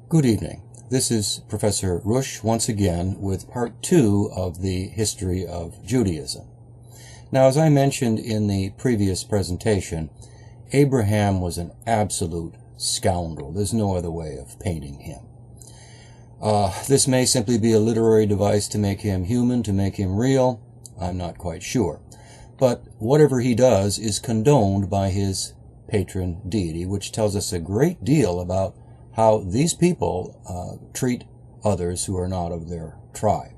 Good evening. This is Professor Rush once again with part 2 of the history of Judaism. Now, as I mentioned in the previous presentation, Abraham was an absolute scoundrel. There's no other way of painting him. This may simply be a literary device to make him human, to make him real. I'm not quite sure. But whatever he does is condoned by his patron deity, which tells us a great deal about how these people treat others who are not of their tribe.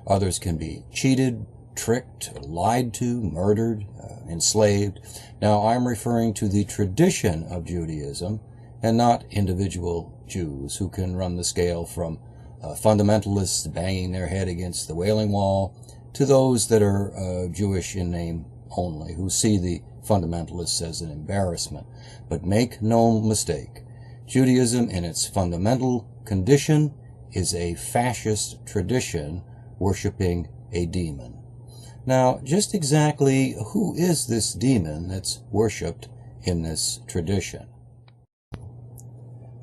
Others can be cheated, tricked, lied to, murdered, enslaved. Now, I'm referring to the tradition of Judaism and not individual Jews who can run the scale from fundamentalists banging their head against the Wailing Wall to those that are Jewish in name only, who see the fundamentalists as an embarrassment. But make no mistake, Judaism in its fundamental condition is a fascist tradition worshiping a demon. Now, just exactly who is this demon that's worshipped in this tradition?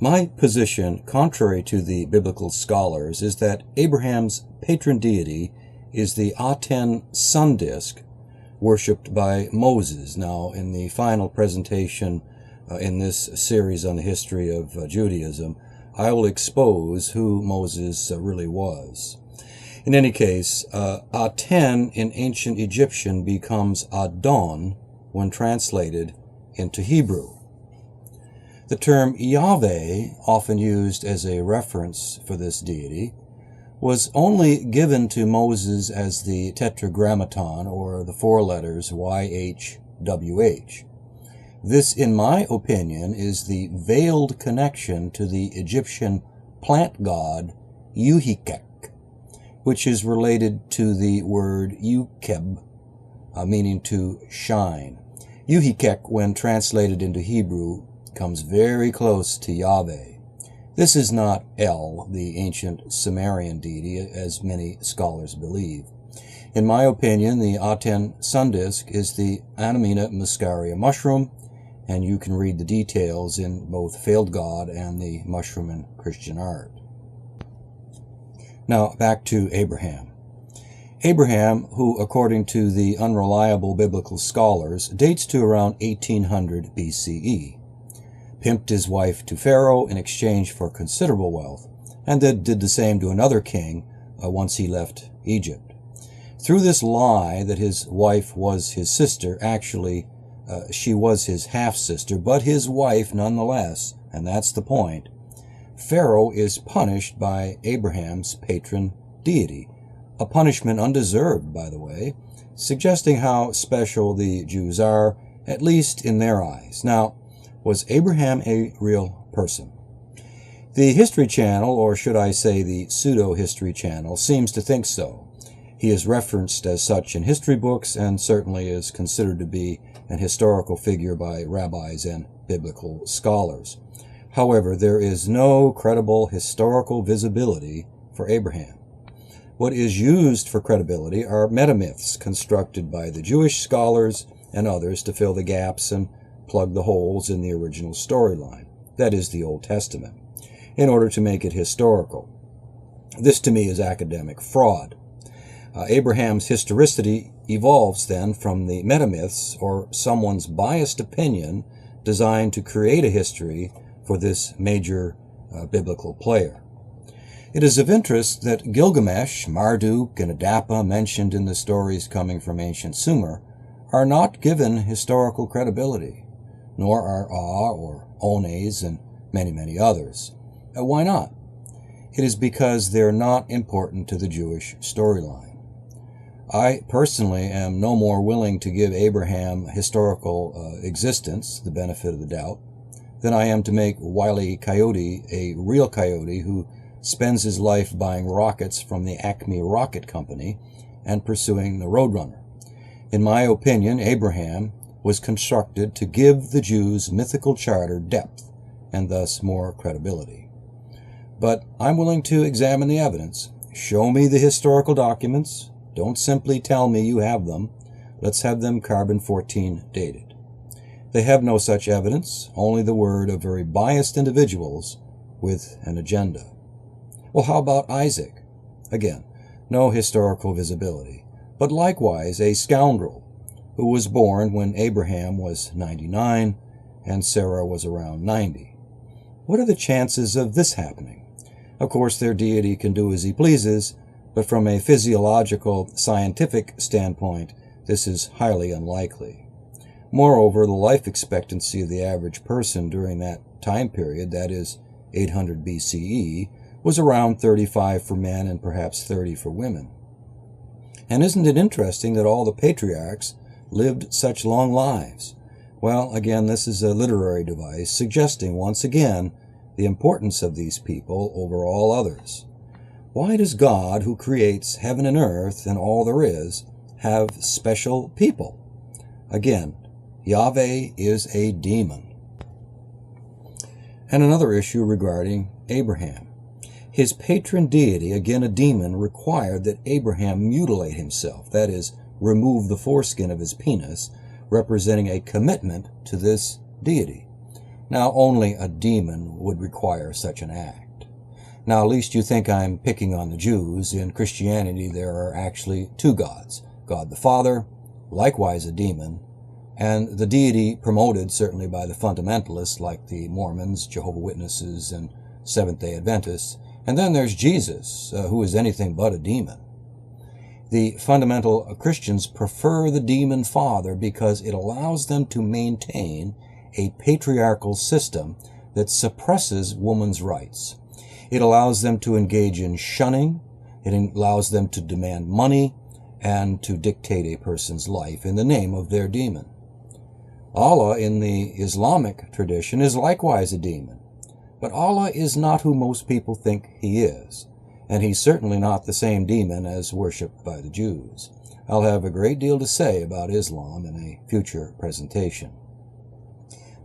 My position, contrary to the biblical scholars, is that Abraham's patron deity is the Aten sun disk worshipped by Moses. Now, in the final presentation in this series on the history of Judaism, I will expose who Moses really was. In any case, Aten in ancient Egyptian becomes Adon when translated into Hebrew. The term Yahweh, often used as a reference for this deity, was only given to Moses as the Tetragrammaton, or the four letters YHWH. This, in my opinion, is the veiled connection to the Egyptian plant god Yuhikek, which is related to the word Yukeb, meaning to shine. Yuhikek, when translated into Hebrew, comes very close to Yahweh. This is not El, the ancient Sumerian deity, as many scholars believe. In my opinion, the Aten sun disk is the Anemona muscaria mushroom, and you can read the details in both Failed God and the Mushroom in Christian Art. Now, back to Abraham. Abraham, who, according to the unreliable biblical scholars, dates to around 1800 BCE, pimped his wife to Pharaoh in exchange for considerable wealth, and then did the same to another king once he left Egypt. Through this lie that his wife was his sister, actually, she was his half-sister, but his wife nonetheless, and that's the point, Pharaoh is punished by Abraham's patron deity, a punishment undeserved, by the way, suggesting how special the Jews are, at least in their eyes. Now, was Abraham a real person? The History Channel, or should I say the Pseudo-History Channel, seems to think so. He is referenced as such in history books and certainly is considered to be an historical figure by rabbis and biblical scholars. However, there is no credible historical visibility for Abraham. What is used for credibility are metamyths constructed by the Jewish scholars and others to fill the gaps and plug the holes in the original storyline, that is, the Old Testament, in order to make it historical. This, to me, is academic fraud. Abraham's historicity evolves, then, from the metamyths, or someone's biased opinion designed to create a history for this major biblical player. It is of interest that Gilgamesh, Marduk, and Adapa, mentioned in the stories coming from ancient Sumer, are not given historical credibility, nor are or Ones and many, many others. Why not? It is because they're not important to the Jewish storyline. I personally am no more willing to give Abraham historical existence, the benefit of the doubt, than I am to make Wile E. Coyote a real coyote who spends his life buying rockets from the Acme Rocket Company and pursuing the Roadrunner. In my opinion, Abraham was constructed to give the Jews' mythical charter depth and thus more credibility. But I'm willing to examine the evidence. Show me the historical documents. Don't simply tell me you have them. Let's have them carbon-14 dated. They have no such evidence, only the word of very biased individuals with an agenda. Well, how about Isaac? Again, no historical visibility, but likewise a scoundrel who was born when Abraham was 99 and Sarah was around 90. What are the chances of this happening? Of course, their deity can do as he pleases, but from a physiological, scientific standpoint, this is highly unlikely. Moreover, the life expectancy of the average person during that time period, that is 800 BCE, was around 35 for men and perhaps 30 for women. And isn't it interesting that all the patriarchs lived such long lives? Well, again, this is a literary device suggesting once again the importance of these people over all others. Why does God, who creates heaven and earth and all there is, have special people? Again, Yahweh is a demon. And another issue regarding Abraham. His patron deity, again a demon, required that Abraham mutilate himself, that is, remove the foreskin of his penis, representing a commitment to this deity. Now, only a demon would require such an act. Now, at least you think I'm picking on the Jews. In Christianity, there are actually two gods. God the Father, likewise a demon, and the deity promoted certainly by the fundamentalists like the Mormons, Jehovah's Witnesses, and Seventh-day Adventists. And then there's Jesus, who is anything but a demon. The fundamental Christians prefer the demon father because it allows them to maintain a patriarchal system that suppresses woman's rights. It allows them to engage in shunning. It allows them to demand money and to dictate a person's life in the name of their demon. Allah in the Islamic tradition is likewise a demon. But Allah is not who most people think he is, and he's certainly not the same demon as worshipped by the Jews. I'll have a great deal to say about Islam in a future presentation.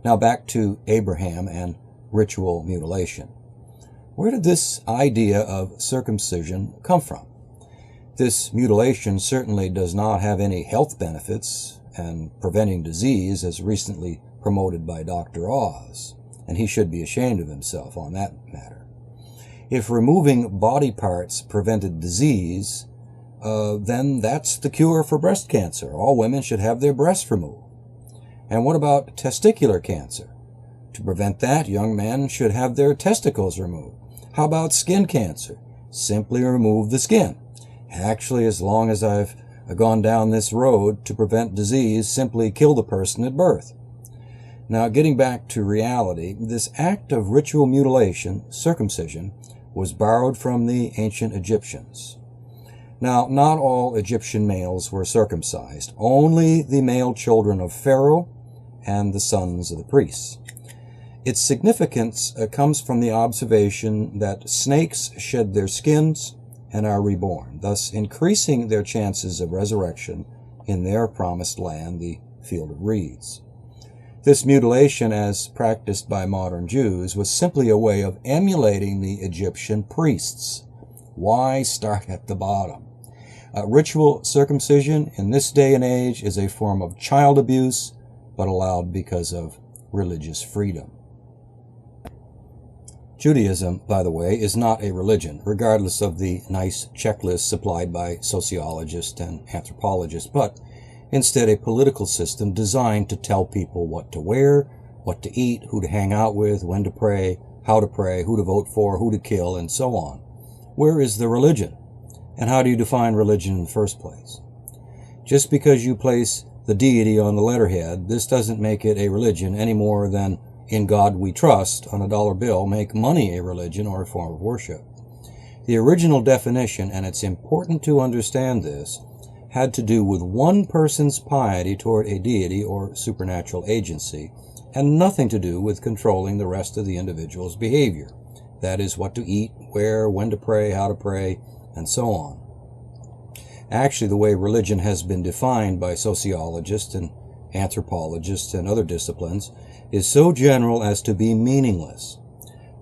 Now back to Abraham and ritual mutilation. Where did this idea of circumcision come from? This mutilation certainly does not have any health benefits and preventing disease as recently promoted by Dr. Oz, and he should be ashamed of himself on that matter. If removing body parts prevented disease, then that's the cure for breast cancer. All women should have their breasts removed. And what about testicular cancer? To prevent that, young men should have their testicles removed. How about skin cancer? Simply remove the skin. Actually, as long as I've gone down this road to prevent disease, simply kill the person at birth. Now, getting back to reality, this act of ritual mutilation, circumcision, was borrowed from the ancient Egyptians. Now, not all Egyptian males were circumcised, only the male children of Pharaoh and the sons of the priests. Its significance comes from the observation that snakes shed their skins and are reborn, thus increasing their chances of resurrection in their promised land, the field of reeds. This mutilation, as practiced by modern Jews, was simply a way of emulating the Egyptian priests. Why start at the bottom? Ritual circumcision in this day and age is a form of child abuse, but allowed because of religious freedom. Judaism, by the way, is not a religion, regardless of the nice checklists supplied by sociologists and anthropologists, but instead a political system designed to tell people what to wear, what to eat, who to hang out with, when to pray, how to pray, who to vote for, who to kill, and so on. Where is the religion? And how do you define religion in the first place? Just because you place the deity on the letterhead, this doesn't make it a religion any more than "In God We Trust" on a dollar bill make money a religion or a form of worship. The original definition, and it's important to understand this, had to do with one person's piety toward a deity or supernatural agency, and nothing to do with controlling the rest of the individual's behavior. That is, what to eat, where, when to pray, how to pray, and so on. Actually, the way religion has been defined by sociologists and anthropologists and other disciplines is so general as to be meaningless.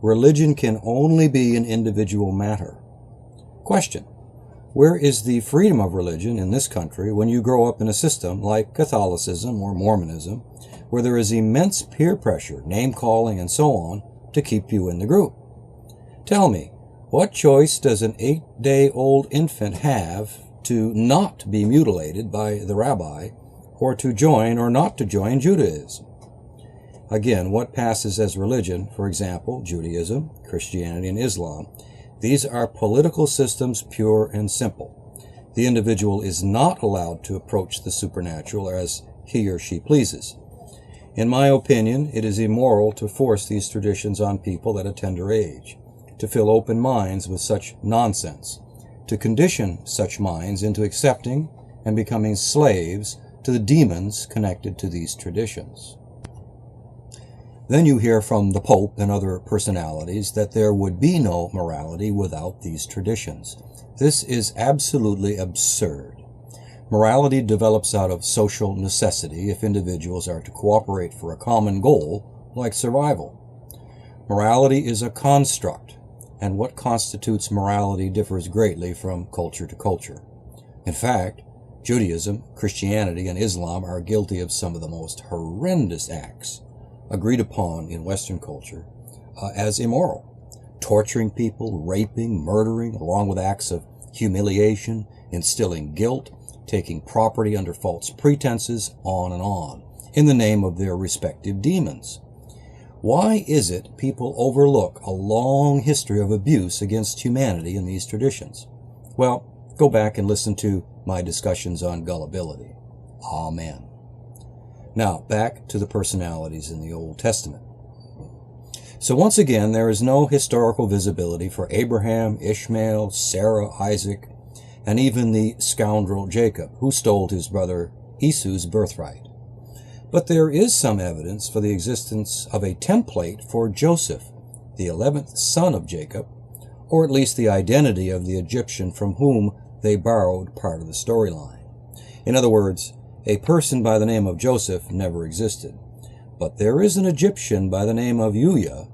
Religion can only be an individual matter. Question: where is the freedom of religion in this country when you grow up in a system like Catholicism or Mormonism, where there is immense peer pressure, name-calling, and so on, to keep you in the group? Tell me, what choice does an 8-day-old infant have to not be mutilated by the rabbi, or to join or not to join Judaism? Again, what passes as religion, for example, Judaism, Christianity, and Islam, these are political systems, pure and simple. The individual is not allowed to approach the supernatural as he or she pleases. In my opinion, it is immoral to force these traditions on people at a tender age, to fill open minds with such nonsense, to condition such minds into accepting and becoming slaves to the demons connected to these traditions. Then you hear from the Pope and other personalities that there would be no morality without these traditions. This is absolutely absurd. Morality develops out of social necessity if individuals are to cooperate for a common goal, like survival. Morality is a construct, and what constitutes morality differs greatly from culture to culture. In fact, Judaism, Christianity, and Islam are guilty of some of the most horrendous acts agreed upon in Western culture as immoral, torturing people, raping, murdering, along with acts of humiliation, instilling guilt, taking property under false pretenses, on and on, in the name of their respective demons. Why is it people overlook a long history of abuse against humanity in these traditions? Well, go back and listen to my discussions on gullibility. Amen. Now, back to the personalities in the Old Testament. So once again, there is no historical visibility for Abraham, Ishmael, Sarah, Isaac, and even the scoundrel Jacob, who stole his brother Esau's birthright. But there is some evidence for the existence of a template for Joseph, the 11th son of Jacob, or at least the identity of the Egyptian from whom they borrowed part of the storyline. In other words, a person by the name of Joseph never existed, but there is an Egyptian by the name of Uya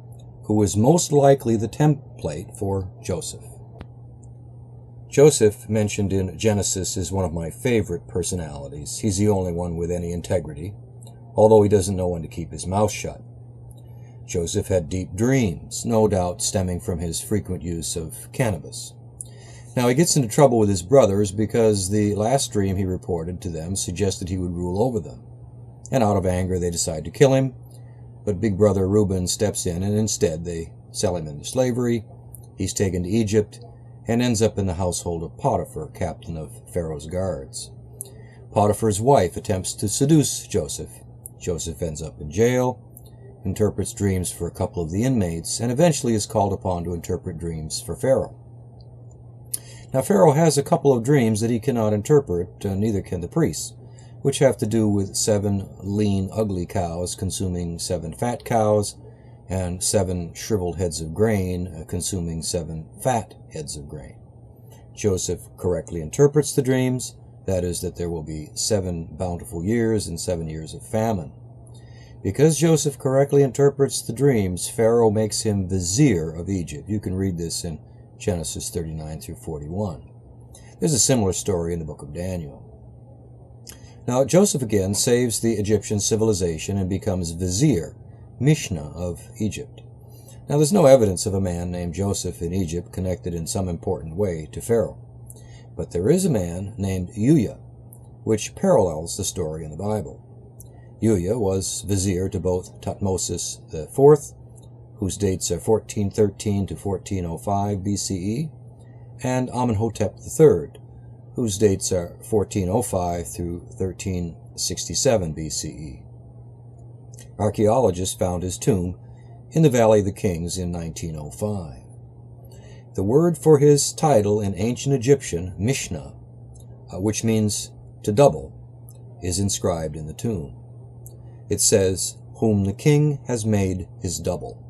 who is most likely the template for Joseph. Joseph, mentioned in Genesis, is one of my favorite personalities. He's the only one with any integrity, although he doesn't know when to keep his mouth shut. Joseph had deep dreams, no doubt stemming from his frequent use of cannabis. Now, he gets into trouble with his brothers because the last dream he reported to them suggested he would rule over them. And out of anger, they decide to kill him, but big brother Reuben steps in, and instead they sell him into slavery. He's taken to Egypt and ends up in the household of Potiphar, captain of Pharaoh's guards. Potiphar's wife attempts to seduce Joseph. Joseph ends up in jail, interprets dreams for a couple of the inmates, and eventually is called upon to interpret dreams for Pharaoh. Now, Pharaoh has a couple of dreams that he cannot interpret, neither can the priests, which have to do with 7 lean, ugly cows consuming 7 fat cows, and 7 shriveled heads of grain consuming 7 fat heads of grain. Joseph correctly interprets the dreams, that is, that there will be 7 bountiful years and 7 years of famine. Because Joseph correctly interprets the dreams, Pharaoh makes him vizier of Egypt. You can read this in Genesis 39 through 41. There's a similar story in the book of Daniel. Now, Joseph again saves the Egyptian civilization and becomes vizier, Mishnah of Egypt. Now, there's no evidence of a man named Joseph in Egypt connected in some important way to Pharaoh. But there is a man named Uya, which parallels the story in the Bible. Uya was vizier to both Thutmose IV, whose dates are 1413 to 1405 BCE, and Amenhotep III, whose dates are 1405 through 1367 BCE. Archaeologists found his tomb in the Valley of the Kings in 1905. The word for his title in ancient Egyptian, Mishnah, which means to double, is inscribed in the tomb. It says, "Whom the king has made his double."